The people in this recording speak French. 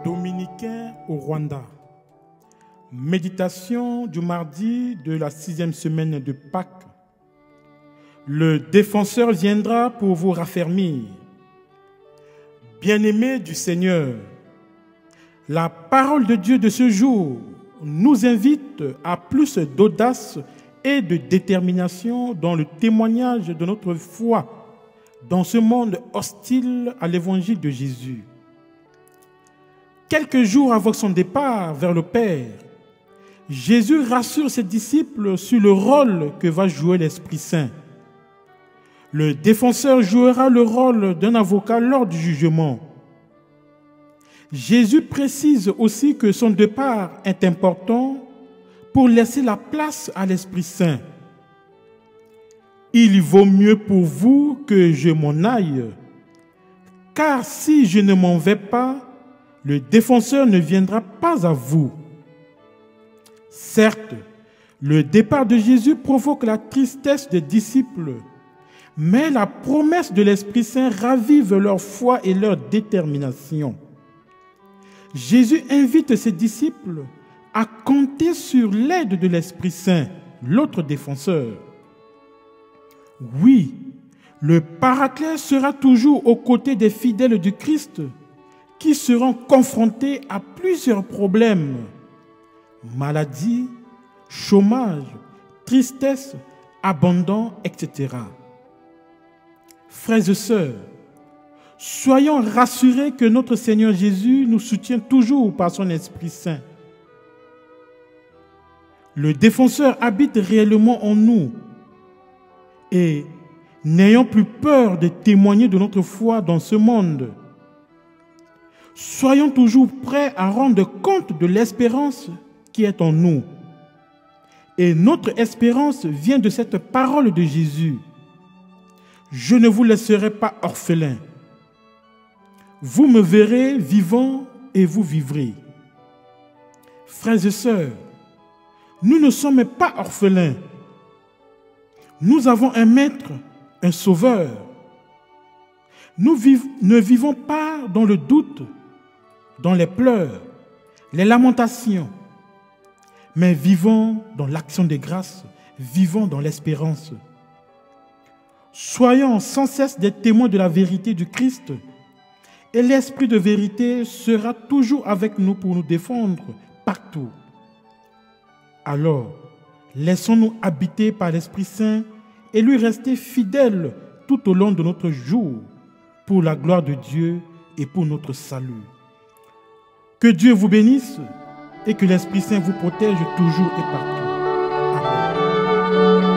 Dominicains au Rwanda. Méditation du mardi de la 6e semaine de Pâques. Le défenseur viendra pour vous raffermir. Bien-aimés du Seigneur, la parole de Dieu de ce jour nous invite à plus d'audace et de détermination dans le témoignage de notre foi dans ce monde hostile à l'évangile de Jésus. Quelques jours avant son départ vers le Père, Jésus rassure ses disciples sur le rôle que va jouer l'Esprit Saint. Le défenseur jouera le rôle d'un avocat lors du jugement. Jésus précise aussi que son départ est important pour laisser la place à l'Esprit Saint. Il vaut mieux pour vous que je m'en aille, car si je ne m'en vais pas, le défenseur ne viendra pas à vous. Certes, le départ de Jésus provoque la tristesse des disciples, mais la promesse de l'Esprit Saint ravive leur foi et leur détermination. Jésus invite ses disciples à compter sur l'aide de l'Esprit Saint, l'autre défenseur. Oui, le Paraclet sera toujours aux côtés des fidèles du Christ qui seront confrontés à plusieurs problèmes: maladie, chômage, tristesse, abandon, etc. Frères et sœurs, soyons rassurés que notre Seigneur Jésus nous soutient toujours par son Esprit Saint. Le défenseur habite réellement en nous et n'ayons plus peur de témoigner de notre foi dans ce monde. Soyons toujours prêts à rendre compte de l'espérance qui est en nous. Et notre espérance vient de cette parole de Jésus: je ne vous laisserai pas orphelins. Vous me verrez vivant et vous vivrez. Frères et sœurs, nous ne sommes pas orphelins. Nous avons un maître, un sauveur. Nous ne vivons pas dans le doute, dans les pleurs, les lamentations, mais vivons dans l'action de grâce, vivons dans l'espérance. Soyons sans cesse des témoins de la vérité du Christ, et l'Esprit de vérité sera toujours avec nous pour nous défendre partout. Alors, laissons-nous habiter par l'Esprit Saint et lui rester fidèles tout au long de notre jour, pour la gloire de Dieu et pour notre salut. Que Dieu vous bénisse et que l'Esprit Saint vous protège toujours et partout. Amen.